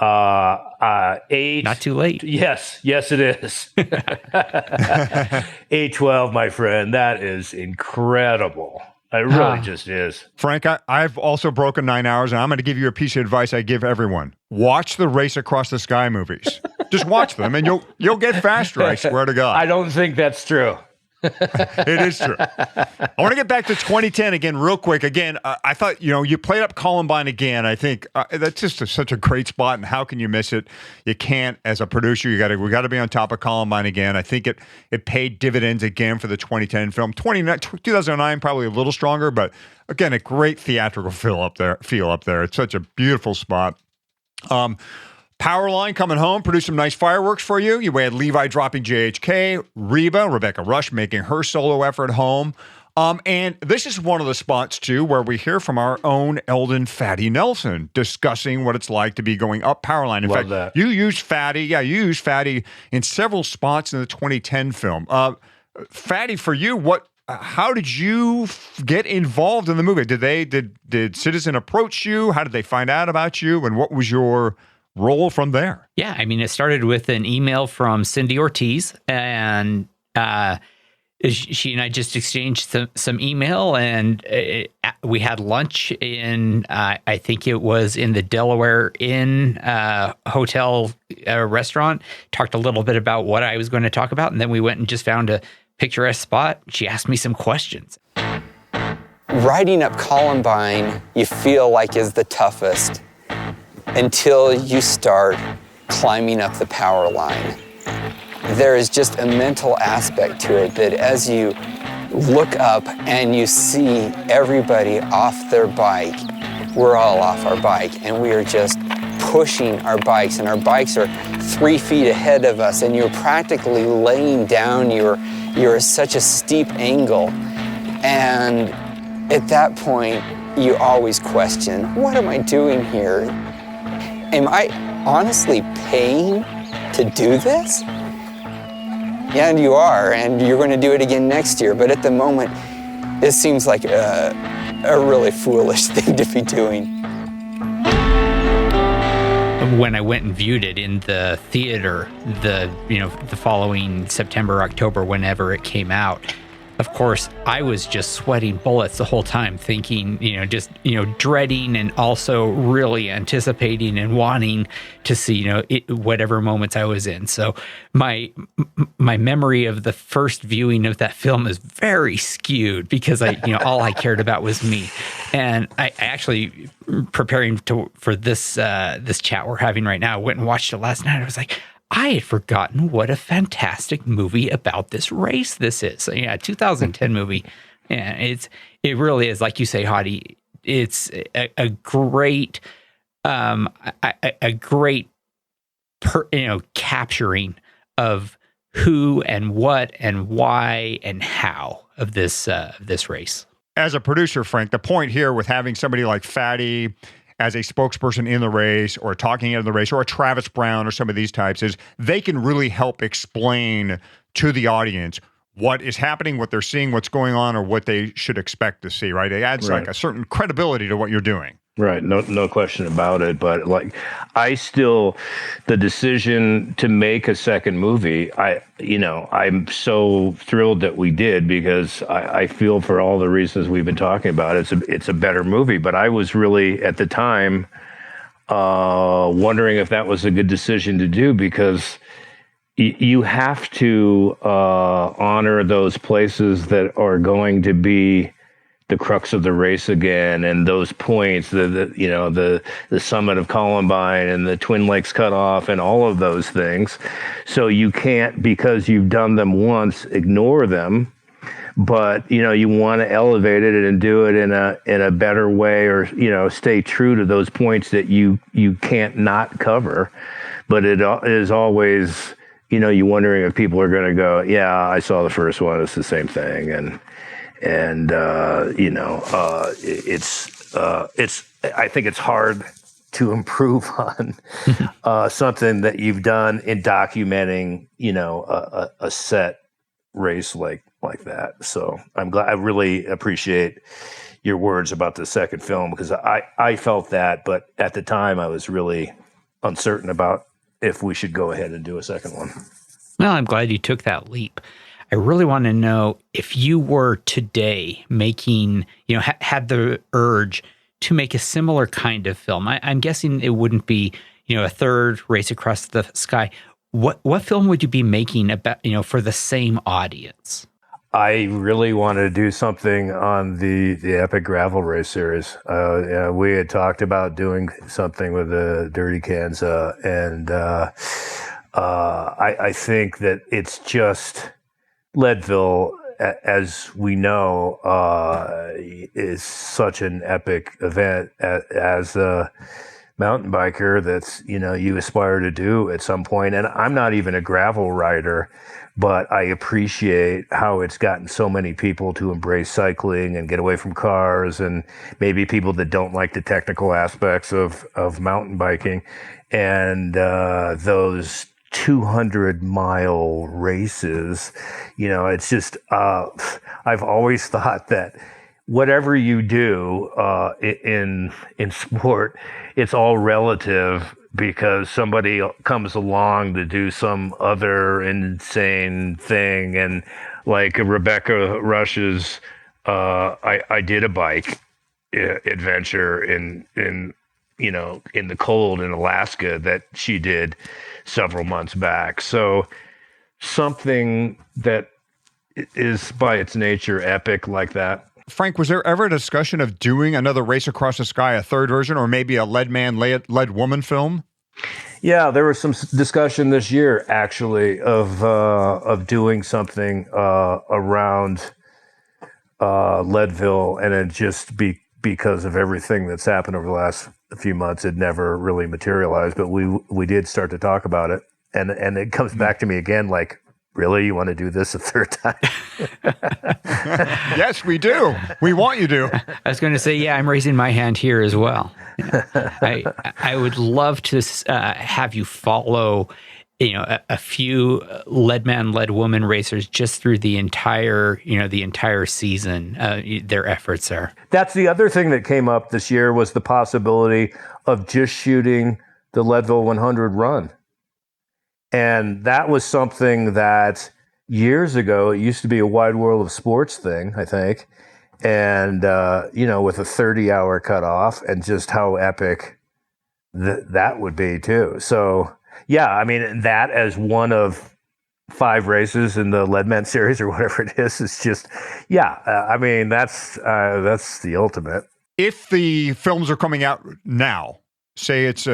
8. Not too late. Yes, it is. 8:12, my friend. That is incredible. It really just is. Frank, I've also broken 9 hours, and I'm going to give you a piece of advice I give everyone. Watch the Race Across the Sky movies. Just watch them, and you'll get faster, I swear to God. I don't think that's true. It is true. I want to get back to 2010 again real quick. Again, I thought, you played up Columbine again. I think that's just such a great spot, and how can you miss it? You can't. As a producer, we got to be on top of Columbine again. I think it paid dividends again for the 2010 film. 2009 probably a little stronger, but again, a great theatrical feel up there. It's such a beautiful spot. Powerline coming home, produced some nice fireworks for you. You had Levi dropping JHK, Rebecca Rush making her solo effort home. And this is one of the spots, too, where we hear from our own Eldon Fatty Nelson discussing what it's like to be going up Powerline. In fact, you used Fatty in several spots in the 2010 film. Fatty, for you, how did you get involved in the movie? Did Citizen approach you? How did they find out about you? And what was your role from there? Yeah, I mean, it started with an email from Cindy Ortiz, and she and I just exchanged some email, and we had lunch in, I think it was in the Delaware Inn hotel restaurant, talked a little bit about what I was going to talk about, and then we went and just found a picturesque spot. She asked me some questions. Riding up Columbine, you feel like is the toughest until you start climbing up the power line. There is just a mental aspect to it that as you look up and you see everybody off their bike, we're all off our bike, and we are just pushing our bikes, and our bikes are 3 feet ahead of us, and you're practically laying down. You're at such a steep angle, and at that point, you always question, what am I doing here? Am I honestly paying to do this? Yeah, and you are, and you're going to do it again next year. But at the moment, it seems like a really foolish thing to be doing. When I went and viewed it in the theater, the following September, October, whenever it came out, of course, I was just sweating bullets the whole time, thinking, dreading and also really anticipating and wanting to see, whatever moments I was in. So my memory of the first viewing of that film is very skewed because all I cared about was me. And I actually, preparing for this chat we're having right now, I went and watched it last night. I was like, I had forgotten what a fantastic movie about this race this is. So, 2010 movie. Yeah, it really is, like you say, Hottie. It's a great, capturing of who and what and why and how of this race. As a producer, Frank, the point here with having somebody like Fatty as a spokesperson in the race, or talking in the race, or a Travis Brown, or some of these types, is they can really help explain to the audience what is happening, what they're seeing, what's going on, or what they should expect to see, right? It adds like a certain credibility to what you're doing. Right. No question about it. But the decision to make a second movie, I'm so thrilled that we did, because I feel, for all the reasons we've been talking about, it's a better movie. But I was really, at the time, wondering if that was a good decision to do, because you have to honor those places that are going to be the crux of the race again, and those points, the summit of Columbine and the Twin Lakes cutoff and all of those things. So you can't, because you've done them once, ignore them. But you want to elevate it and do it in a better way, or stay true to those points that you can't not cover. But it is always, you're wondering if people are going to go, yeah, I saw the first one, it's the same thing, and I think it's hard to improve on something that you've done in documenting, a set race like that. So I'm glad. I really appreciate your words about the second film, because I felt that, but at the time I was really uncertain about if we should go ahead and do a second one. Well, I'm glad you took that leap. I really want to know if you were today making, had the urge to make a similar kind of film. I'm guessing it wouldn't be, a third Race Across the Sky. What film would you be making about, for the same audience? I really want to do something on the Epic Gravel Race Series. We had talked about doing something with the Dirty Kanza, and I think that it's just Leadville, as we know, is such an epic event as a mountain biker that's, you aspire to do at some point. And I'm not even a gravel rider, but I appreciate how it's gotten so many people to embrace cycling and get away from cars, and maybe people that don't like the technical aspects of mountain biking. And those 200-mile races, it's just, I've always thought that whatever you do in sport, it's all relative, because somebody comes along to do some other insane thing. And like Rebecca Rush's, I did a bike adventure in the cold in Alaska that she did several months back. So something that is by its nature epic like that. Frank, was there ever a discussion of doing another Race Across the Sky, a third version, or maybe a Lead Man, Lead Woman film? Yeah, there was some discussion this year, actually, of doing something around Leadville, and it just because of everything that's happened over the last few months, it never really materialized. But we did start to talk about it, and it comes back to me again, like, really, you want to do this a third time? Yes, we do. We want you to. I was going to say, yeah, I'm raising my hand here as well. I would love to have you follow, a few Lead Man, Lead Woman racers just through the entire season. Their efforts are. That's the other thing that came up this year, was the possibility of just shooting the Leadville 100 run. And that was something that years ago, it used to be a Wide World of Sports thing, I think. And, with a 30-hour cutoff, and just how epic that would be too. So, yeah, I mean, that as one of 5 races in the Leadman series or whatever it is just, that's the ultimate. If the films are coming out now, say it's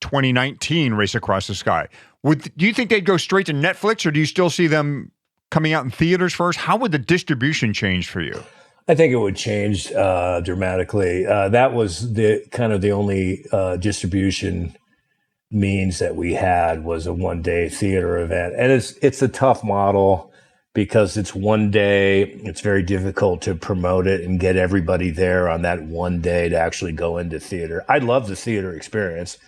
2019 Race Across the Sky, do you think they'd go straight to Netflix, or do you still see them coming out in theaters first? How would the distribution change for you? I think it would change dramatically. That was the only distribution means that we had, was a one-day theater event. And it's a tough model because it's one day. It's very difficult to promote it and get everybody there on that one day to actually go into theater. I love the theater experience.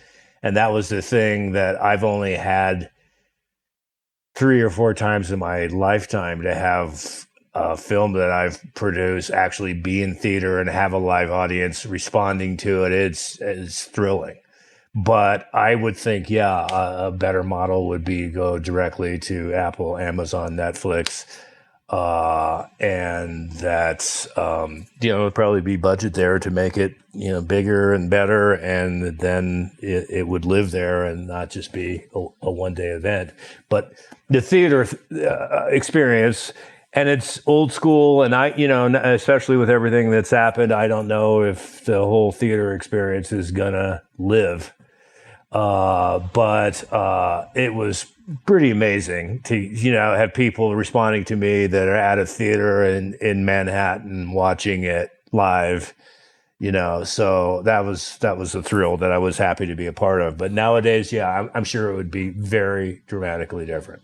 And that was the thing that I've only had 3 or 4 times in my lifetime, to have a film that I've produced actually be in theater and have a live audience responding to it. It's thrilling. But I would think, a better model would be go directly to Apple, Amazon, Netflix. And that's, it'd probably be budget there to make it, bigger and better. And then it would live there and not just be a one-day event. But the theater experience, and it's old school. And especially with everything that's happened, I don't know if the whole theater experience is going to live. But it was pretty amazing to, have people responding to me that are at a theater in Manhattan watching it live, so that was a thrill that I was happy to be a part of. But nowadays, I'm sure it would be very dramatically different.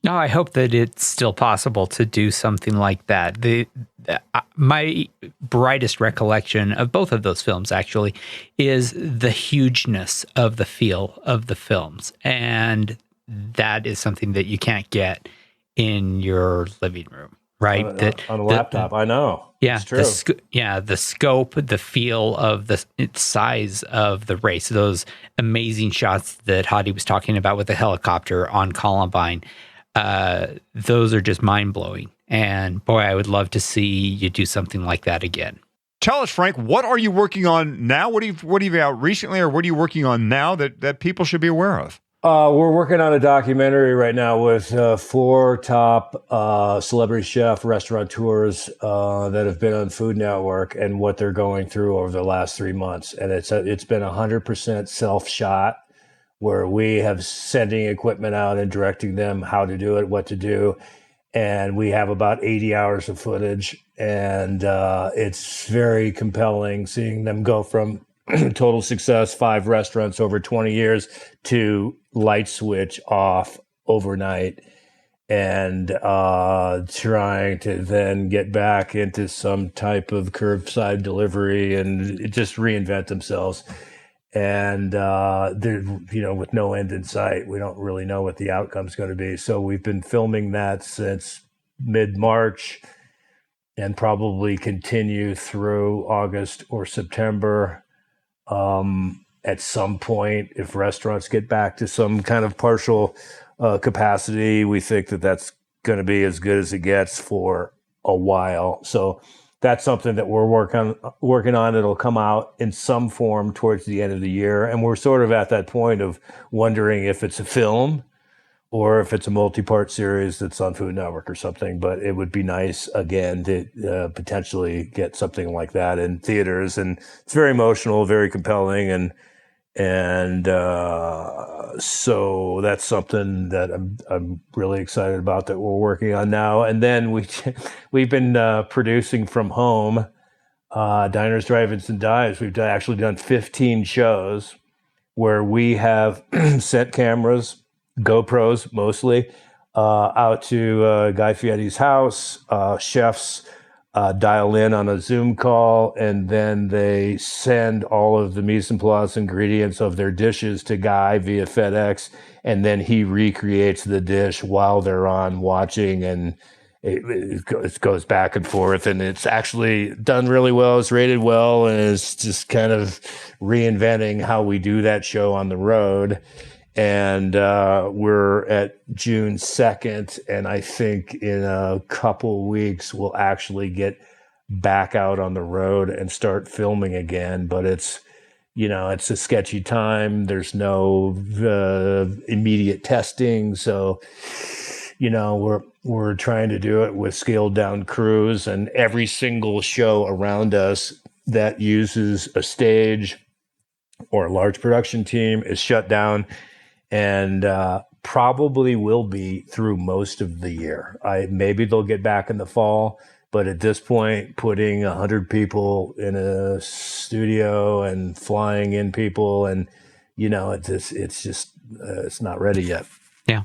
No, I hope that it's still possible to do something like that. My brightest recollection of both of those films, actually, is the hugeness of the feel of the films. And that is something that you can't get in your living room, right? On a laptop, I know. Yeah, it's true. The scope, the feel of the size of the race, those amazing shots that Hottie was talking about with the helicopter on Columbine. Those are just mind-blowing. And boy, I would love to see you do something like that again. Tell us, Frank, what are you working on now? What have you out recently, or what are you working on now that people should be aware of? We're working on a documentary right now with 4 top celebrity chef restaurateurs that have been on Food Network and what they're going through over the last 3 months. And it's been 100% self-shot, where we have sending equipment out and directing them how to do it, what to do. And we have about 80 hours of footage. And it's very compelling seeing them go from total success, 5 restaurants over 20 years, to light switch off overnight, and trying to then get back into some type of curbside delivery and just reinvent themselves. And they're, with no end in sight. We don't really know what the outcome's going to be. So we've been filming that since mid-March, and probably continue through August or September. At some point, if restaurants get back to some kind of partial capacity, we think that that's going to be as good as it gets for a while. So that's something that we're working on. It'll come out in some form towards the end of the year. And we're sort of at that point of wondering if it's a film or if it's a multi-part series that's on Food Network or something. But it would be nice, again, to potentially get something like that in theaters. And it's very emotional, very compelling, and so that's something that I'm really excited about that we're working on now. And then we've been producing from home, Diners, Drive-Ins, and Dives. We've actually done 15 shows where we have sent cameras, GoPros mostly, out to Guy Fieri's house. Chefs dial in on a Zoom call, and then they send all of the mise en place ingredients of their dishes to Guy via FedEx, and then he recreates the dish while they're on watching, and it goes back and forth, and it's actually done really well. It's rated well, and it's just kind of reinventing how we do that show on the road. And we're at June 2nd, and I think in a couple weeks we'll actually get back out on the road and start filming again. But it's a sketchy time. There's no immediate testing, so we're trying to do it with scaled down crews, and every single show around us that uses a stage or a large production team is shut down. And probably will be through most of the year. Maybe they'll get back in the fall, but at this point, putting 100 people in a studio and flying in people, and it's not ready yet. Yeah.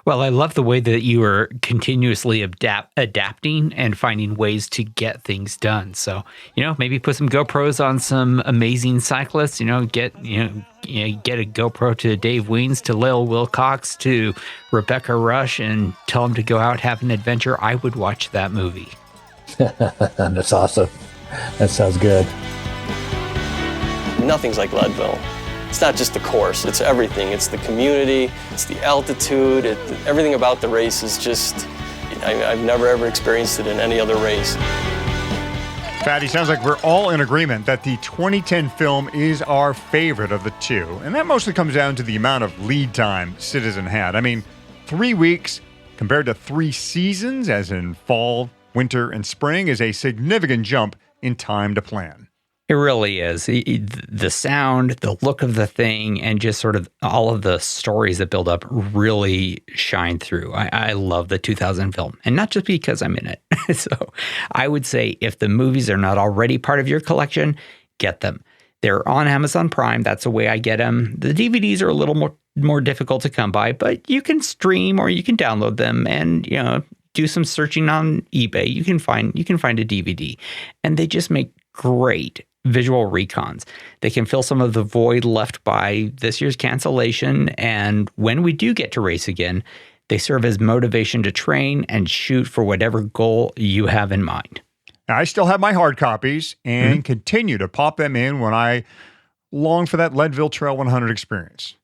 Well, I love the way that you are continuously adapting and finding ways to get things done. So, maybe put some GoPros on some amazing cyclists, get a GoPro to Dave Weens, to Lil Wilcox, to Rebecca Rush, and tell them to go out, have an adventure. I would watch that movie. That's awesome. That sounds good. Nothing's like Leadville. It's not just the course, it's everything. It's the community, it's the altitude, everything about the race is just, I've never ever experienced it in any other race. Fatty, sounds like we're all in agreement that the 2010 film is our favorite of the two. And that mostly comes down to the amount of lead time Citizen had. 3 weeks compared to 3 seasons, as in fall, winter, and spring, is a significant jump in time to plan. It really is. The sound, the look of the thing, and just sort of all of the stories that build up really shine through. I love the 2000 film, and not just because I'm in it. So I would say if the movies are not already part of your collection, get them. They're on Amazon Prime. That's the way I get them. The DVDs are a little more difficult to come by, but you can stream or you can download them, and do some searching on eBay. You can find a DVD, and they just make great visual recons. They can fill some of the void left by this year's cancellation, and when we do get to race again, they serve as motivation to train and shoot for whatever goal you have in mind. Now, I still have my hard copies and continue to pop them in when I long for that Leadville Trail 100 experience.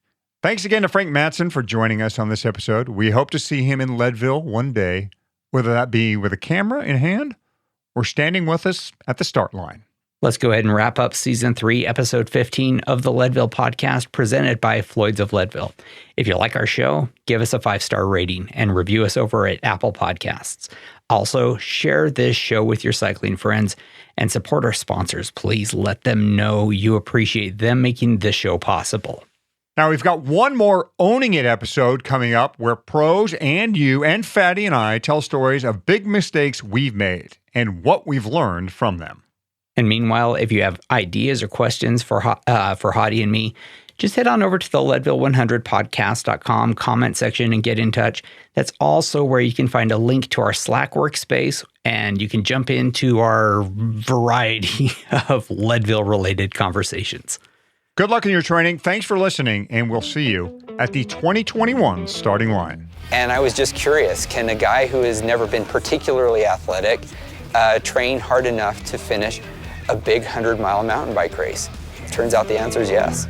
Thanks again to Frank Matson for joining us on this episode. We hope to see him in Leadville one day, whether that be with a camera in hand or standing with us at the start line. Let's go ahead and wrap up Season 3, Episode 15 of the Leadville Podcast, presented by Floyd's of Leadville. If you like our show, give us a 5-star rating and review us over at Apple Podcasts. Also, share this show with your cycling friends and support our sponsors. Please let them know you appreciate them making this show possible. Now, we've got one more Owning It episode coming up where pros and you and Fatty and I tell stories of big mistakes we've made and what we've learned from them. And meanwhile, if you have ideas or questions for Hottie and me, just head on over to the Leadville100podcast.com comment section and get in touch. That's also where you can find a link to our Slack workspace, and you can jump into our variety of Leadville-related conversations. Good luck in your training. Thanks for listening, and we'll see you at the 2021 starting line. And I was just curious, can a guy who has never been particularly athletic train hard enough to finish a big 100-mile mountain bike race? Turns out the answer is yes.